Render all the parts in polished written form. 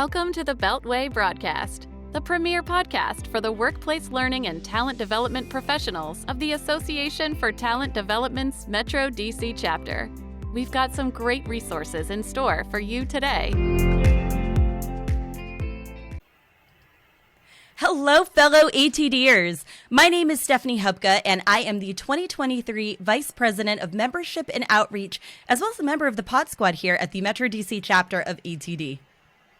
Welcome to the Beltway broadcast, the premier podcast for the workplace learning and talent development professionals of the Association for Talent Development's Metro DC chapter. We've got some great resources in store for you today. Hello, fellow ATDers. My name is Stephanie Hubka, and I am the 2023 Vice President of Membership and Outreach, as well as a member of the Pod Squad here at the Metro DC chapter of ATD.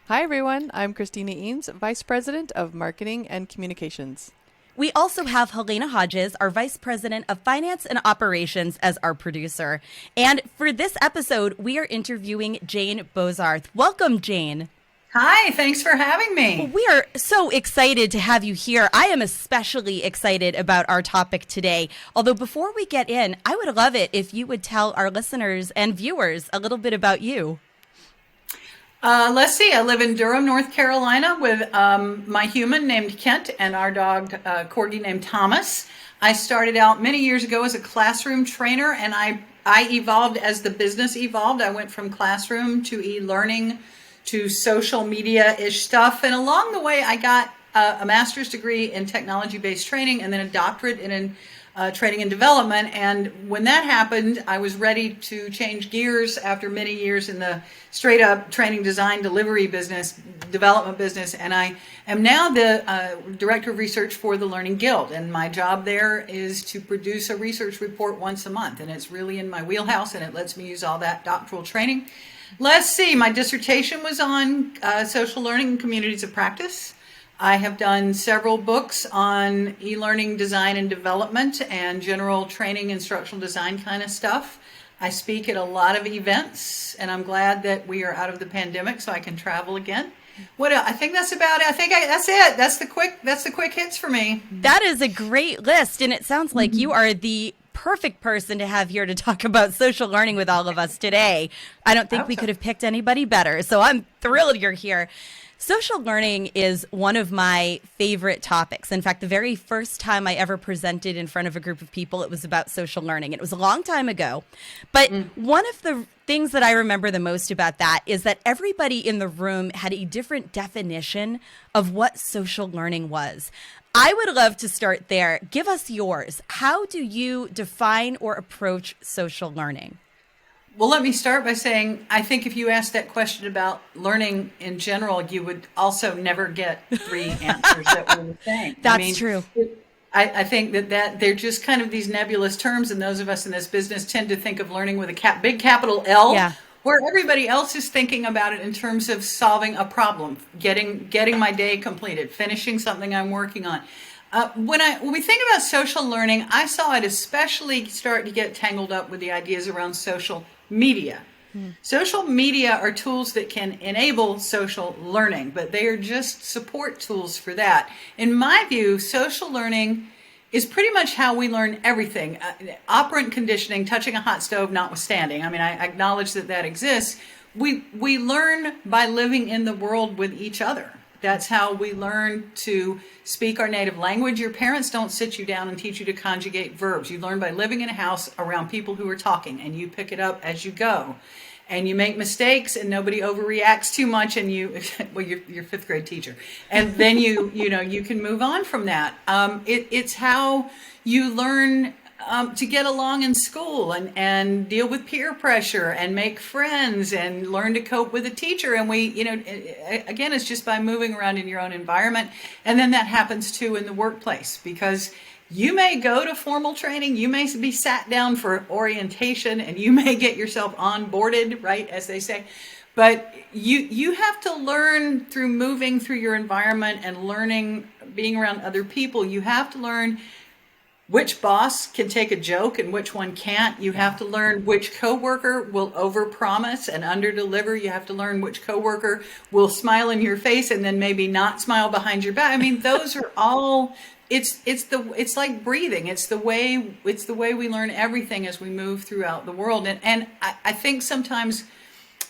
Hi, everyone. I'm Christina Eanes, Vice President of Marketing and Communications. We also have Halyna Hodges, our Vice President of Finance and Operations, as our producer. And for this episode, we are interviewing Jane Bozarth. Welcome, Jane. Hi, thanks for having me. We are so excited to have you here. I am especially excited about our topic today. Although before we get in, I would love it if you would tell our listeners and viewers a little bit about you. Let's see. I live in Durham, North Carolina with my human named Kent and our dog, Corgi named Thomas. I started out many years ago as a classroom trainer, and I evolved as the business evolved. I went from classroom to e-learning to social media-ish stuff. And along the way, I got a master's degree in technology-based training and then a doctorate in training and development. And when that happened, I was ready to change gears after many years in the straight-up training, design, delivery business, development business. And I am now the Director of Research for the Learning Guild. And my job there is to produce a research report once a month. And it's really in my wheelhouse, and it lets me use all that doctoral training. Let's see, my dissertation was on social learning and communities of practice. I have done several books on e-learning design and development and general training, instructional design kind of stuff. I speak at a lot of events, and I'm glad that we are out of the pandemic so I can travel again. What else? I think that's about it. That's it. That's the quick hits for me. That is a great list, and it sounds like you are the perfect person to have here to talk about social learning with all of us today. I don't think we could have picked anybody better, so I'm thrilled you're here. Social learning is one of my favorite topics. In fact, the very first time I ever presented in front of a group of people, it was about social learning. It was a long time ago. But one of the things that I remember the most about that is that everybody in the room had a different definition of what social learning was. I would love to start there. Give us yours. How do you define or approach social learning? Well, let me start by saying, I think if you asked that question about learning in general, you would also never get three answers that were the same. That's true. I think that they're just kind of these nebulous terms, and those of us in this business tend to think of learning with a big capital L, where everybody else is thinking about it in terms of solving a problem, getting my day completed, finishing something I'm working on. When we think about social learning, I saw it especially start to get tangled up with the ideas around social media. Social media are tools that can enable social learning, but they are just support tools for that. In my view, social learning is pretty much how we learn everything. Operant conditioning, touching a hot stove notwithstanding. I mean, I acknowledge that exists. We learn by living in the world with each other. That's how we learn to speak our native language. Your parents don't sit you down and teach you to conjugate verbs. You learn by living in a house around people who are talking, and you pick it up as you go. And you make mistakes, and nobody overreacts too much, and you're fifth grade teacher. And then you can move on from that. It's how you learn to get along in school and deal with peer pressure and make friends and learn to cope with a teacher. And again, it's just by moving around in your own environment. And then that happens too in the workplace, because you may go to formal training, you may be sat down for orientation, and you may get yourself onboarded, right, as they say. But you have to learn through moving through your environment and learning, being around other people. You have to learn which boss can take a joke and which one can't. You have to learn which coworker will overpromise and underdeliver. You have to learn which coworker will smile in your face and then maybe not smile behind your back. I mean, those are all. It's like breathing. It's the way we learn everything as we move throughout the world. And I think sometimes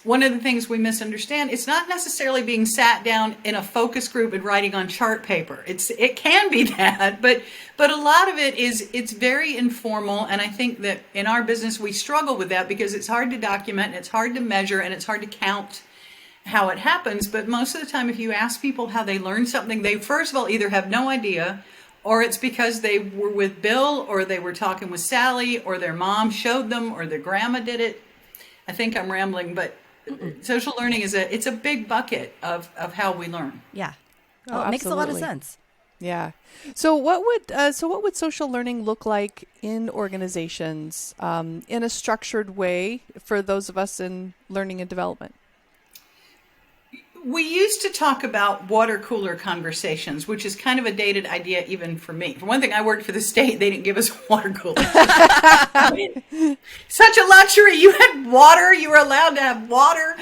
one of the things we misunderstand, it's not necessarily being sat down in a focus group and writing on chart paper. It can be that, but a lot of it it's very informal. And I think that in our business, we struggle with that because it's hard to document, and it's hard to measure, and it's hard to count. how it happens, but most of the time if you ask people how they learn something, they first of all either have no idea, or it's because they were with Bill, or they were talking with Sally, or their mom showed them, or their grandma did it. I think I'm rambling, but social learning it's a big bucket of how we learn. Yeah. Oh, Well, it makes a lot of absolutely. sense. Yeah. So what would social learning look like in organizations in a structured way for those of us in learning and development? We used to talk about water cooler conversations, which is kind of a dated idea even for me. For one thing, I worked for the state. They didn't give us water coolers. Such a luxury. You had water. You were allowed to have water.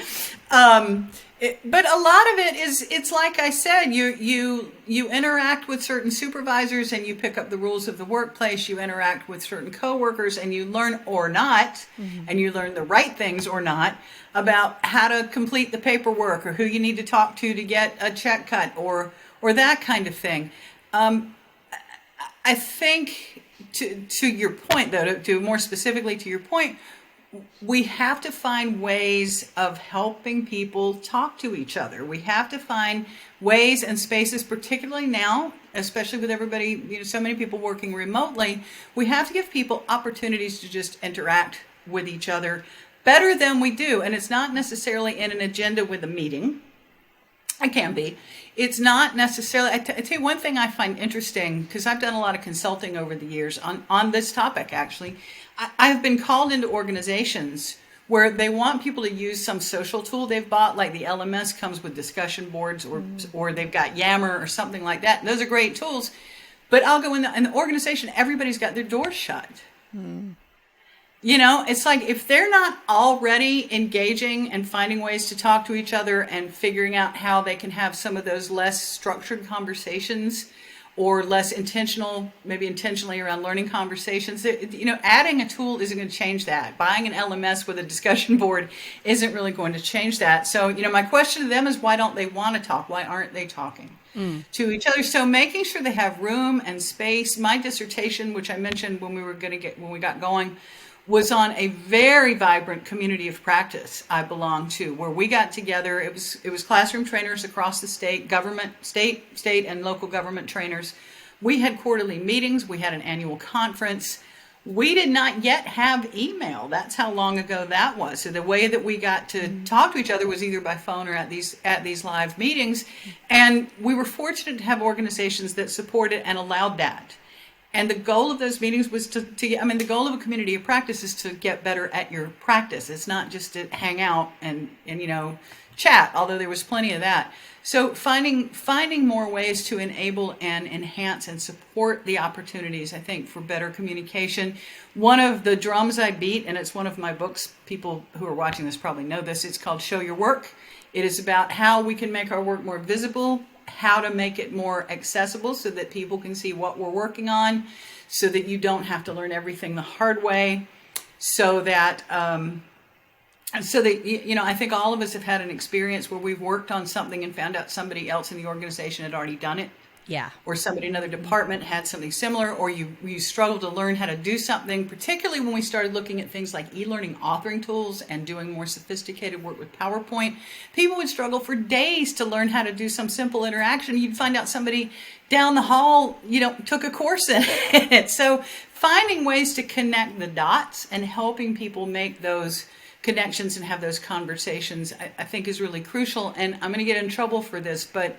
But a lot of it is, it's like I said, you interact with certain supervisors and you pick up the rules of the workplace. You interact with certain coworkers and you learn or not, and you learn the right things or not about how to complete the paperwork or who you need to talk to get a check cut or that kind of thing. I think to your point, though, to more specifically to your point, we have to find ways of helping people talk to each other. We have to find ways and spaces, particularly now, especially with everybody, so many people working remotely, we have to give people opportunities to just interact with each other better than we do. And it's not necessarily in an agenda with a meeting. It can be. It's not necessarily, I tell you one thing I find interesting, because I've done a lot of consulting over the years on this topic, actually. I've been called into organizations where they want people to use some social tool they've bought, like the LMS comes with discussion boards, or they've got Yammer or something like that. Those are great tools. But I'll go in the organization, everybody's got their doors shut. It's like if they're not already engaging and finding ways to talk to each other and figuring out how they can have some of those less structured conversations or less intentional, maybe intentionally around learning conversations, adding a tool isn't going to change that. Buying an LMS with a discussion board isn't really going to change that. So, my question to them is, why don't they want to talk? Why aren't they talking to each other? So making sure they have room and space. My dissertation, which I mentioned when we got going, was on a very vibrant community of practice I belong to, where we got together. It was classroom trainers across the state, government, state and local government trainers. We had quarterly meetings. We had an annual conference. We did not yet have email. That's how long ago that was. So the way that we got to talk to each other was either by phone or at these live meetings. And we were fortunate to have organizations that supported and allowed that. And the goal of those meetings was the goal of a community of practice is to get better at your practice. It's not just to hang out and chat, although there was plenty of that. So finding more ways to enable and enhance and support the opportunities, I think, for better communication. One of the drums I beat, and it's one of my books, people who are watching this probably know this, it's called Show Your Work. It is about how we can make our work more visible, how to make it more accessible so that people can see what we're working on, so that you don't have to learn everything the hard way, so that I think all of us have had an experience where we've worked on something and found out somebody else in the organization had already done it. Yeah. Or somebody in another department had something similar, or you struggled to learn how to do something, particularly when we started looking at things like e-learning authoring tools and doing more sophisticated work with PowerPoint. People would struggle for days to learn how to do some simple interaction. You'd find out somebody down the hall, took a course in it. So finding ways to connect the dots and helping people make those connections and have those conversations, I think is really crucial. And I'm going to get in trouble for this, but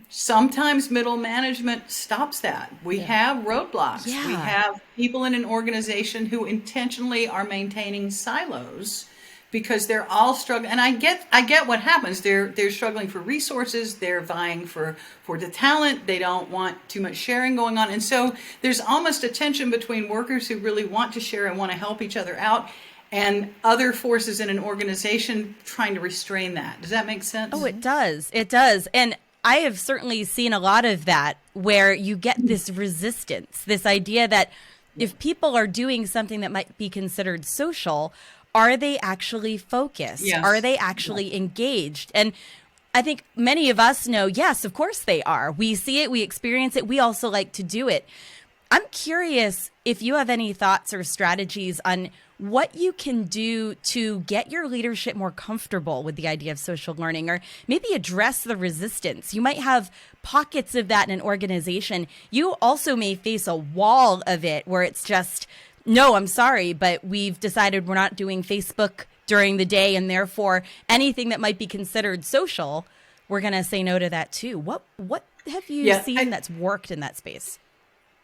sometimes middle management stops that. We have roadblocks. Yeah. We have people in an organization who intentionally are maintaining silos because they're all struggling. And I get what happens. They're struggling for resources. They're vying for the talent. They don't want too much sharing going on. And so there's almost a tension between workers who really want to share and want to help each other out, and other forces in an organization trying to restrain that. Does that make sense? Oh, it does. It does. And I have certainly seen a lot of that where you get this resistance, this idea that if people are doing something that might be considered social, are they actually focused? Yes. Are they actually engaged? And I think many of us know, yes, of course they are. We see it, we experience it. We also like to do it. I'm curious if you have any thoughts or strategies on what you can do to get your leadership more comfortable with the idea of social learning, or maybe address the resistance. You might have pockets of that in an organization. You also may face a wall of it where it's just, no, I'm sorry, but we've decided we're not doing Facebook during the day, and therefore anything that might be considered social, we're going to say no to that too. What have you seen that's worked in that space?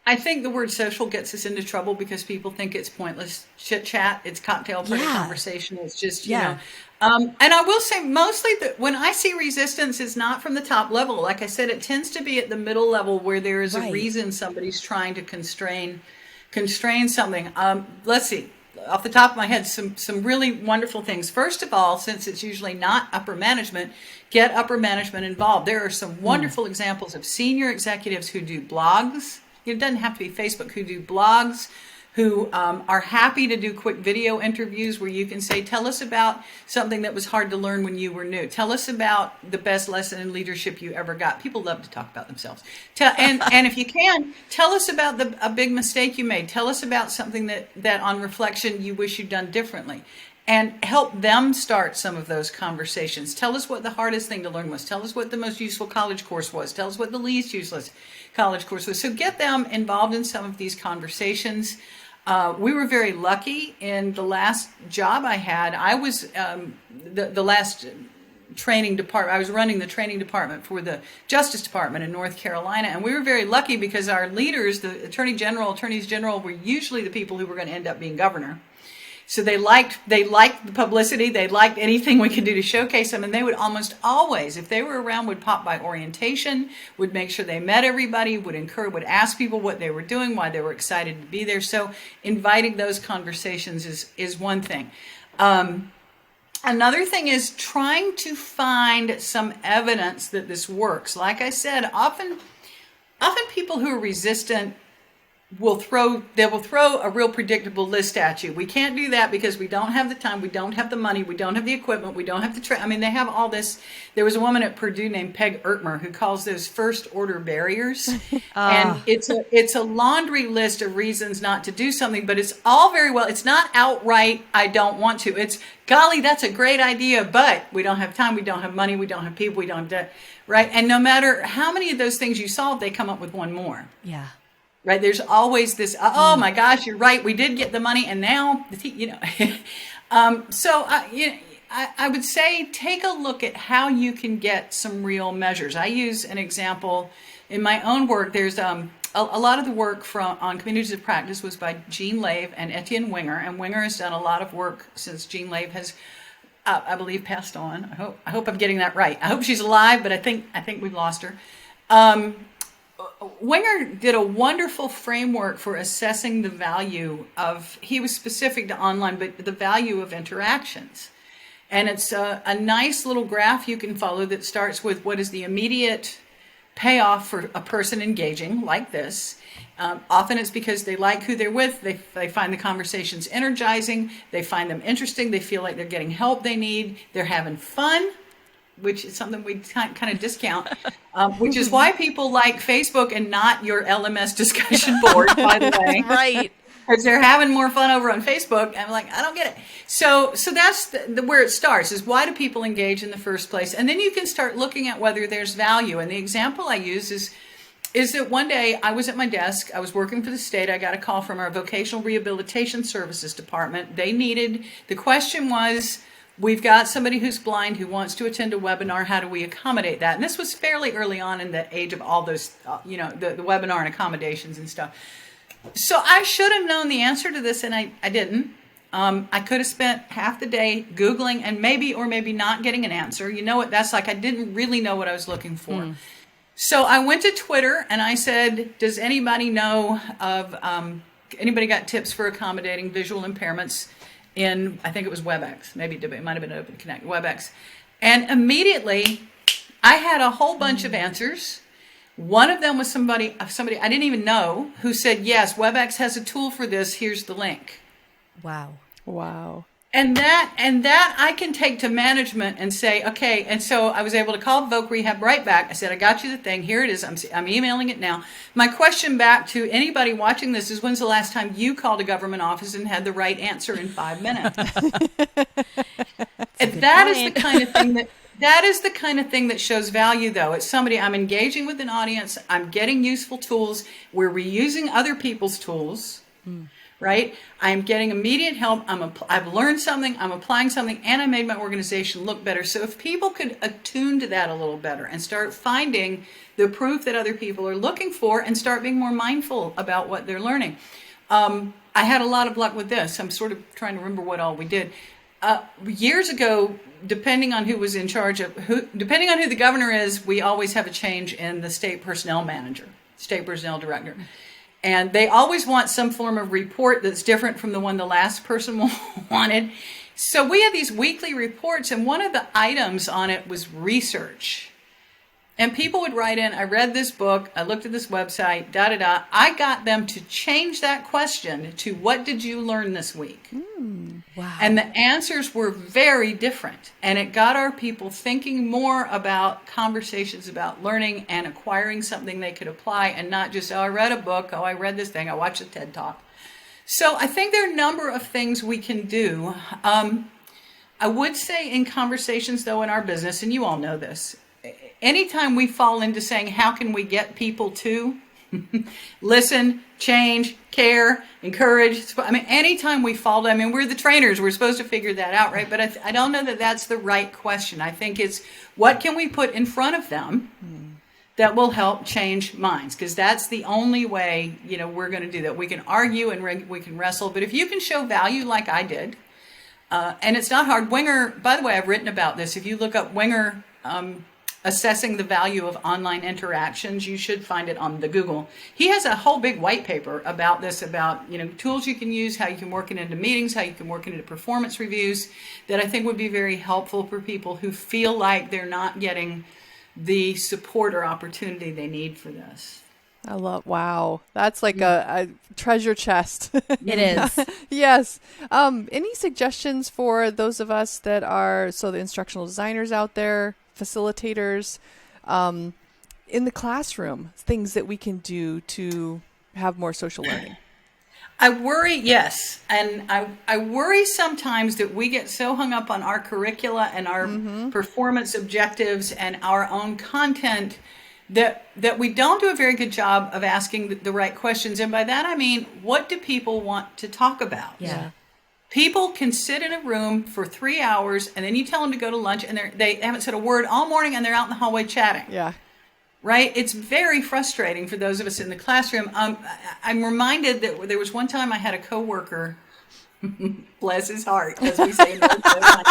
I think the word social gets us into trouble because people think it's pointless chit chat. It's cocktail party conversation. It's just, you know. And I will say mostly that when I see resistance, it's not from the top level. Like I said, it tends to be at the middle level where there is a reason somebody's trying to constrain something. Let's see. Off the top of my head, some really wonderful things. First of all, since it's usually not upper management, get upper management involved. There are some wonderful examples of senior executives who do blogs. It doesn't have to be Facebook, who do blogs, who are happy to do quick video interviews where you can say, tell us about something that was hard to learn when you were new. Tell us about the best lesson in leadership you ever got. People love to talk about themselves. And if you can, tell us about a big mistake you made. Tell us about something that on reflection you wish you'd done differently. And help them start some of those conversations. Tell us what the hardest thing to learn was. Tell us what the most useful college course was. Tell us what the least useless college course was. So get them involved in some of these conversations. We were very lucky in the last job I had. I was the last training department. I was running the training department for the Justice Department in North Carolina. And we were very lucky because our leaders, the attorneys general, were usually the people who were going to end up being governor. So they liked the publicity. They liked anything we could do to showcase them. And they would almost always, if they were around, would pop by orientation, would make sure they met everybody, would ask people what they were doing, why they were excited to be there. So inviting those conversations is one thing. Another thing is trying to find some evidence that this works. Like I said, often people who are resistant will throw a real predictable list at you. We can't do that because we don't have the time, we don't have the money, we don't have the equipment, we don't have the they have all this. There was a woman at Purdue named Peg Ertmer who calls those first order barriers. And it's a laundry list of reasons not to do something, but it's all very well. It's not outright, I don't want to. It's, golly, that's a great idea, but we don't have time, we don't have money, we don't have people, we don't have debt, right? And no matter how many of those things you solve, they come up with one more. Yeah. Right, there's always this, oh my gosh, you're right, we did get the money, and now, so I would say take a look at how you can get some real measures. I use an example in my own work. There's a lot of the work on Communities of Practice was by Jean Lave and Etienne Winger, and Winger has done a lot of work since Jean Lave has, I believe, passed on. I hope I'm getting that right. I hope she's alive, but I think we've lost her. Winger did a wonderful framework for assessing the value of, he was specific to online, but the value of interactions. And it's a nice little graph you can follow that starts with what is the immediate payoff for a person engaging like this. Often it's because they like who they're with, they find the conversations energizing, they find them interesting, they feel like they're getting help they need, they're having fun, which is something we kind of discount, which is why people like Facebook and not your LMS discussion board, by the way. Right. Because they're having more fun over on Facebook. I'm like, I don't get it. So that's where it starts, is why do people engage in the first place? And then you can start looking at whether there's value. And the example I use is that one day I was at my desk, I was working for the state, I got a call from our Vocational Rehabilitation Services Department. The question was, we've got somebody who's blind who wants to attend a webinar. How do we accommodate that? And this was fairly early on in the age of all those, the webinar and accommodations and stuff. So I should have known the answer to this, and I didn't. I could have spent half the day Googling and maybe or maybe not getting an answer. You know what that's like? I didn't really know what I was looking for. So I went to Twitter and I said, does anybody know of, anybody got tips for accommodating visual impairments in, I think it was WebEx, maybe it might have been Open Connect, WebEx. And immediately I had a whole bunch of answers. One of them was somebody I didn't even know who said, yes, WebEx has a tool for this. Here's the link. Wow. Wow. And that I can take to management and say, okay. And so I was able to call Voc Rehab right back. I said, I got you the thing. Here it is. I'm emailing it now. My question back to anybody watching this is, when's the last time you called a government office and had the right answer in 5 minutes? And that is the kind of thing that shows value, though. It's somebody, I'm engaging with an audience. I'm getting useful tools. We're reusing other people's tools. Right? I'm getting immediate help. I've learned something. I'm applying something, and I made my organization look better. So if people could attune to that a little better and start finding the proof that other people are looking for and start being more mindful about what they're learning. I had a lot of luck with this. I'm sort of trying to remember what all we did. Years ago, depending on who was in charge depending on who the governor is, we always have a change in the state personnel manager, state personnel director. And they always want some form of report that's different from the one the last person wanted. So we had these weekly reports, and one of the items on it was research. And people would write in, I read this book, I looked at this website, da-da-da. I got them to change that question to, what did you learn this week? Wow. And the answers were very different. And it got our people thinking more about conversations about learning and acquiring something they could apply, and not just, oh, I read a book, oh, I read this thing, I watched a TED Talk. So I think there are a number of things we can do. I would say in conversations, though, in our business, and you all know this, anytime we fall into saying, how can we get people to listen, change, care, encourage? I mean, anytime we fall, we're the trainers. We're supposed to figure that out, right? But I don't know that that's the right question. I think it's, what can we put in front of them that will help change minds? Because that's the only way, we're going to do that. We can argue and we can wrestle. But if you can show value like I did, and it's not hard. Winger, by the way, I've written about this. If you look up Winger, assessing the value of online interactions, you should find it on the Google. He has a whole big white paper about this, about tools you can use, how you can work it into meetings, how you can work it into performance reviews, that I think would be very helpful for people who feel like they're not getting the support or opportunity they need for this. Wow. That's like a treasure chest. It is. Yes. Any suggestions for those of us that are, the instructional designers out there, facilitators, in the classroom, things that we can do to have more social learning? I worry, yes. And I worry sometimes that we get so hung up on our curricula and our performance objectives and our own content that we don't do a very good job of asking the right questions. And by that, I mean, what do people want to talk about? Yeah. People can sit in a room for 3 hours, and then you tell them to go to lunch, and they haven't said a word all morning, and they're out in the hallway chatting. Yeah. Right? It's very frustrating for those of us in the classroom. I'm reminded that there was one time I had a coworker, bless his heart, as we say in North Carolina.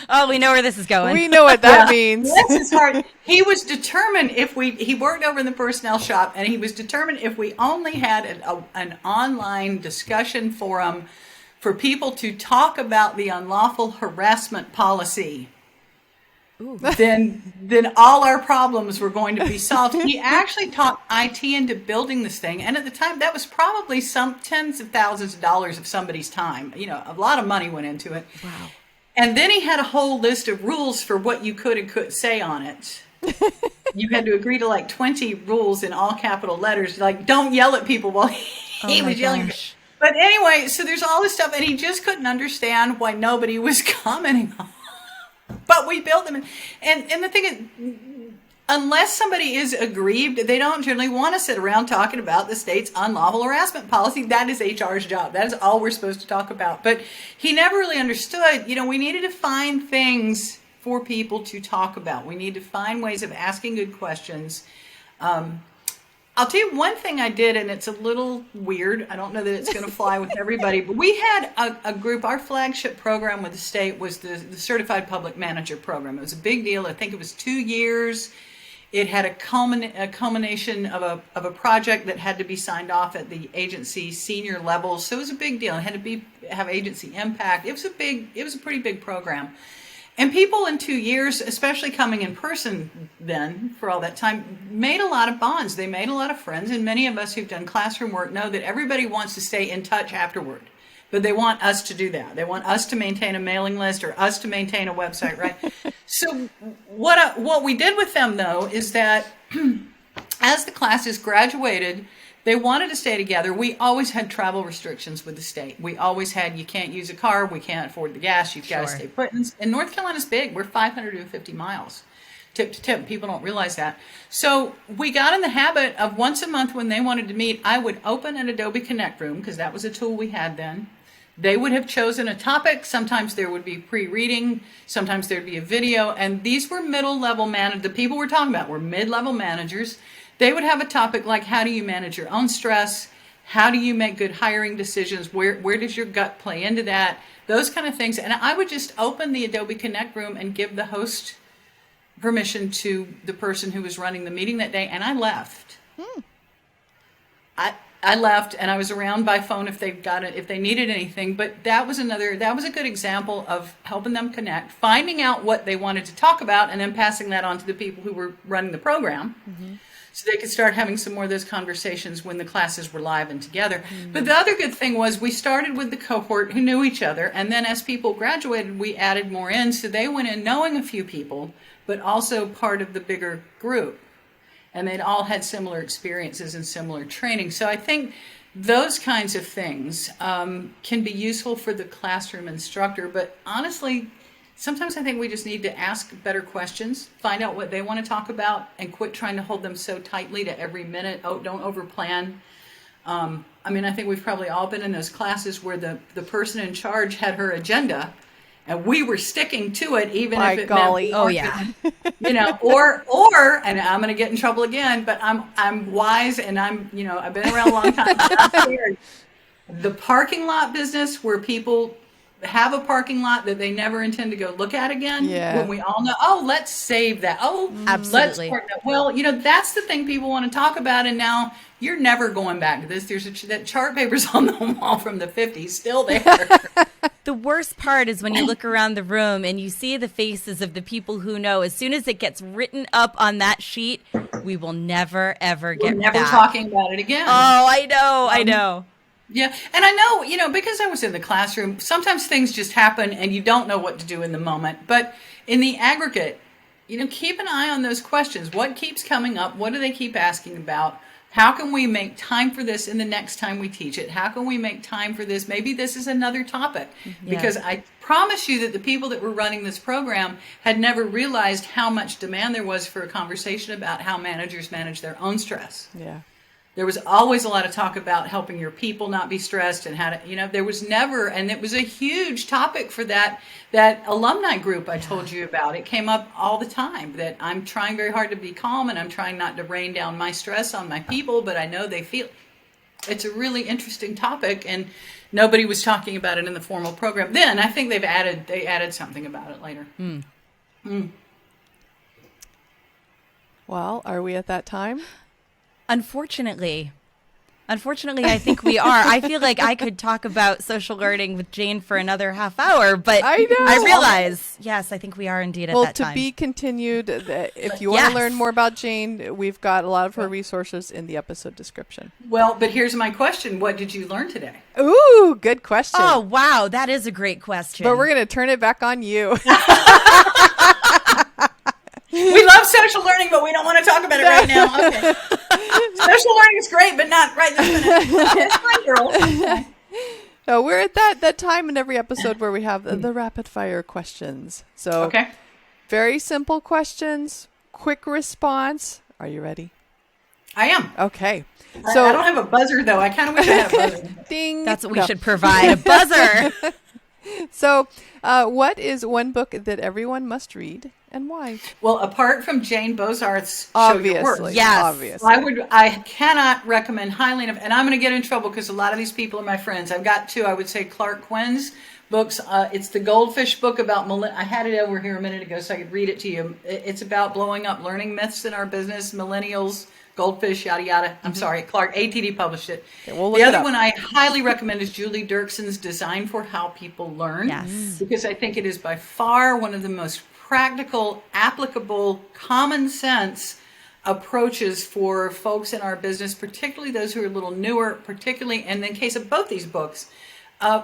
Oh, we know where this is going. We know what that means. Bless his heart. He was determined he worked over in the personnel shop, and he was determined if we only had an online discussion forum for people to talk about the unlawful harassment policy, then all our problems were going to be solved. He actually talked IT into building this thing, and at the time, that was probably some tens of thousands of dollars of somebody's time. A lot of money went into it. Wow. And then he had a whole list of rules for what you could and couldn't say on it. You had to agree to like 20 rules in all capital letters, like don't yell at people while he was yelling. Gosh. But anyway, so there's all this stuff, and he just couldn't understand why nobody was commenting on it. But we built them. And the thing is, unless somebody is aggrieved, they don't generally want to sit around talking about the state's unlawful harassment policy. That is HR's job. That is all we're supposed to talk about. But he never really understood, we needed to find things for people to talk about. We need to find ways of asking good questions. I'll tell you one thing I did, and it's a little weird. I don't know that it's going to fly with everybody, but we had a group. Our flagship program with the state was the Certified Public Manager program. It was a big deal. I think it was 2 years. It had a culmination of a project that had to be signed off at the agency senior levels. So it was a big deal. It had to have agency impact. It was a pretty big program. And people in 2 years, especially coming in person then for all that time, made a lot of bonds. They made a lot of friends. And many of us who've done classroom work know that everybody wants to stay in touch afterward. but they want us to do that. They want us to maintain a mailing list or us to maintain a website, right? So what we did with them, though, is that as the classes graduated, they wanted to stay together. We always had travel restrictions with the state. We always had, you can't use a car, we can't afford the gas, you've got to stay put. And North Carolina's big. We're 550 miles. Tip to tip. People don't realize that. So we got in the habit of once a month when they wanted to meet, I would open an Adobe Connect room because that was a tool we had then. They would have chosen a topic. Sometimes there would be pre-reading. Sometimes there'd be a video. And these were middle-level managers. The people we're talking about were mid-level managers. They would have a topic like, how do you manage your own stress? How do you make good hiring decisions? Where does your gut play into that? Those kind of things. And I would just open the Adobe Connect room and give the host permission to the person who was running the meeting that day, and I left. I left, and I was around by phone if they needed anything. But that was a good example of helping them connect, finding out what they wanted to talk about, and then passing that on to the people who were running the program, so they could start having some more of those conversations when the classes were live and together. But the other good thing was we started with the cohort who knew each other, and then as people graduated, we added more in, so they went in knowing a few people, but also part of the bigger group. And they'd all had similar experiences and similar training. So I think those kinds of things can be useful for the classroom instructor. But honestly, sometimes I think we just need to ask better questions, find out what they want to talk about, and quit trying to hold them so tightly to every minute. Oh, don't overplan. I mean, I think we've probably all been in those classes where the person in charge had her agenda, and we were sticking to it, even if it meant, oh yeah, or, and I'm going to get in trouble again, but I'm wise, and I've been around a long time. I'm scared. The parking lot business, where people have a parking lot that they never intend to go look at again. Yeah. When we all know, oh, let's save that. Oh, absolutely. Let's park that. Well, that's the thing people want to talk about, and now you're never going back to this. There's that chart paper's on the wall from the 50s, still there. The worst part is when you look around the room and you see the faces of the people who know. As soon as it gets written up on that sheet, we will never, ever get We're never back. talking about it again. Oh, I know. Yeah, and I know, because I was in the classroom, sometimes things just happen and you don't know what to do in the moment. But in the aggregate, keep an eye on those questions. What keeps coming up? What do they keep asking about? How can we make time for this in the next time we teach it? How can we make time for this? Maybe this is another topic. Because I promise you that the people that were running this program had never realized how much demand there was for a conversation about how managers manage their own stress. Yeah. There was always a lot of talk about helping your people not be stressed, and how to, there was never, and it was a huge topic for that alumni group I told you about. It came up all the time that I'm trying very hard to be calm, and I'm trying not to rain down my stress on my people, but I know they feel it's a really interesting topic, and nobody was talking about it in the formal program. Then I think they added something about it later. Well, are we at that time? Unfortunately, I think we are. I feel like I could talk about social learning with Jane for another half hour, but I know. I realize, yes, I think we are indeed at that time. Well, to be continued. If you want to learn more about Jane, we've got a lot of her resources in the episode description. Well, but here's my question. What did you learn today? Ooh, good question. Oh, wow. That is a great question. But we're going to turn it back on you. We love social learning, but we don't want to talk about it right now. Okay. Social learning is great, but not right this minute. It's fine, girl. Okay. So we're at that time in every episode where we have the rapid fire questions. So very simple questions, quick response. Are you ready? I am. Okay. So I don't have a buzzer, though. I kind of wish I had a buzzer. Ding. That's what we should provide, a buzzer. So what is one book that everyone must read and why? Well, apart from Jane Bozarth's Obviously, Show Your Work. Yes. Obviously. I cannot recommend highly enough, and I'm going to get in trouble because a lot of these people are my friends. I've got two. I would say Clark Quinn's books. It's the Goldfish book about, I had it over here a minute ago so I could read it to you. It's about blowing up learning myths in our business, millennials, goldfish, yada, yada. I'm sorry, Clark, ATD published it. Okay, we'll the other one I highly recommend is Julie Dirkson's Design for How People Learn. Yes. Because I think it is by far one of the most practical, applicable, common sense approaches for folks in our business, particularly those who are a little newer, particularly, and in the case of both these books,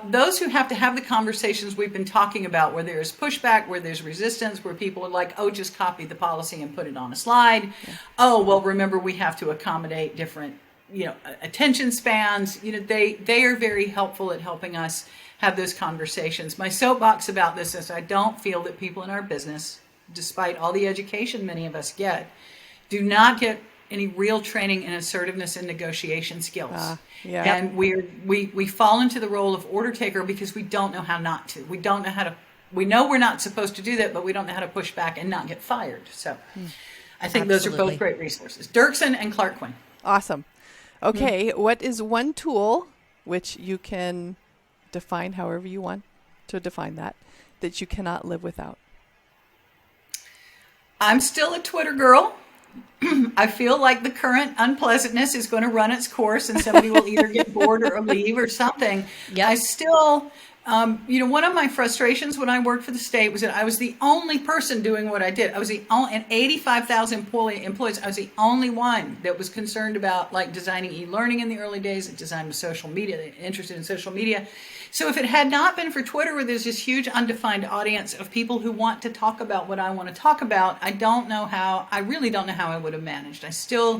those who have to have the conversations we've been talking about, where there's pushback, where there's resistance, where people are like, oh, just copy the policy and put it on a slide. Yeah. Oh, well, remember, we have to accommodate different, attention spans. They are very helpful at helping us have those conversations. My soapbox about this is I don't feel that people in our business, despite all the education many of us get, do not get any real training in assertiveness and negotiation skills. Yeah. And we fall into the role of order taker because we don't know how not to. We don't know how to. We know we're not supposed to do that, but we don't know how to push back and not get fired. So I think those are both great resources. Dirksen and Clark-Quinn. Awesome. Okay, what is one tool, which you can define however you want to define that you cannot live without? I'm still a Twitter girl. I feel like the current unpleasantness is going to run its course and somebody will either get bored or leave or something. Yep. I still, one of my frustrations when I worked for the state was that I was the only person doing what I did. I was the only, and 85,000 employees, I was the only one that was concerned about like designing e-learning in the early days, designing social media, interested in social media. So if it had not been for Twitter, where there's this huge undefined audience of people who want to talk about what I want to talk about, I really don't know how I would have managed. I still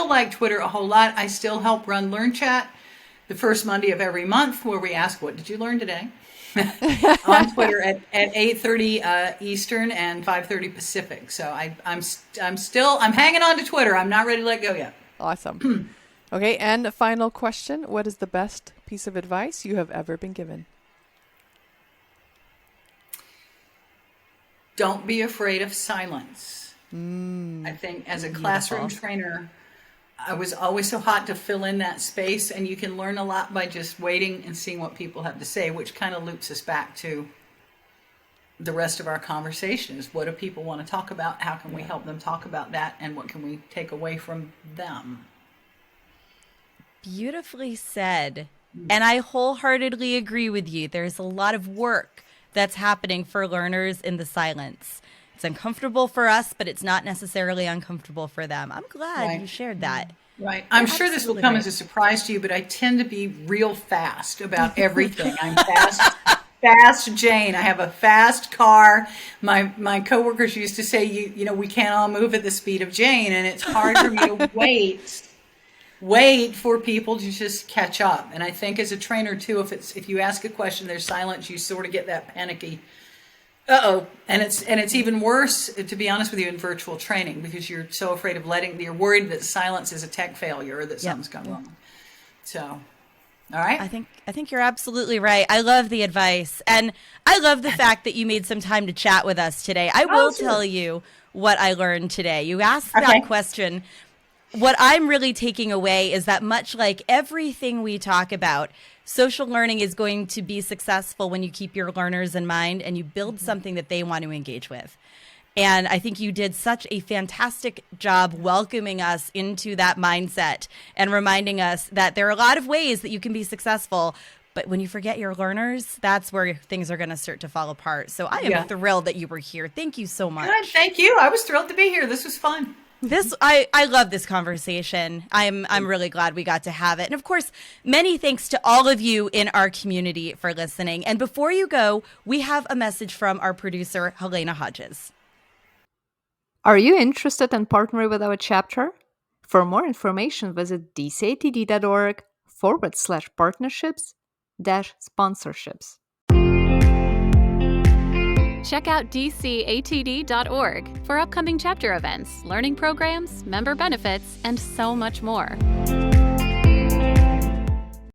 like Twitter a whole lot. I still help run Learn Chat the first Monday of every month, where we ask, what did you learn today? On Twitter at 8:30 Eastern and 5:30 Pacific. So I'm hanging on to Twitter. I'm not ready to let go yet. Awesome. Okay, and a final question. What is the best piece of advice you have ever been given? Don't be afraid of silence. I think as a classroom trainer, I was always so hot to fill in that space, and you can learn a lot by just waiting and seeing what people have to say, which kind of loops us back to the rest of our conversation is, what do people want to talk about? How can we help them talk about that? And what can we take away from them? Beautifully said. And I wholeheartedly agree with you. There's a lot of work that's happening for learners in the silence. It's uncomfortable for us, but it's not necessarily uncomfortable for them. I'm glad you shared that. Right. I'm sure this will come as a surprise to you, but I tend to be real fast about everything. I'm fast Jane. I have a fast car. My coworkers used to say, we can't all move at the speed of Jane, and it's hard for me to wait for people to just catch up. And I think as a trainer too, if you ask a question, there's silence, you sort of get that panicky, and it's even worse, to be honest with you, in virtual training, because you're so afraid of you're worried that silence is a tech failure or that something's gone wrong. So, all right. I think you're absolutely right. I love the advice, and I love the fact that you made some time to chat with us today. I will tell you what I learned today. You asked that question. What I'm really taking away is that, much like everything we talk about, social learning is going to be successful when you keep your learners in mind and you build something that they want to engage with. And I think you did such a fantastic job welcoming us into that mindset and reminding us that there are a lot of ways that you can be successful. But when you forget your learners, that's where things are going to start to fall apart. So I am thrilled that you were here. Thank you so much. Good. Thank you. I was thrilled to be here. This was fun. I love this conversation. I'm really glad we got to have it. And of course, many thanks to all of you in our community for listening. And before you go, we have a message from our producer, Halyna Hodges. Are you interested in partnering with our chapter? For more information, visit dcatd.org/partnerships-sponsorships. Check out dcatd.org for upcoming chapter events, learning programs, member benefits, and so much more.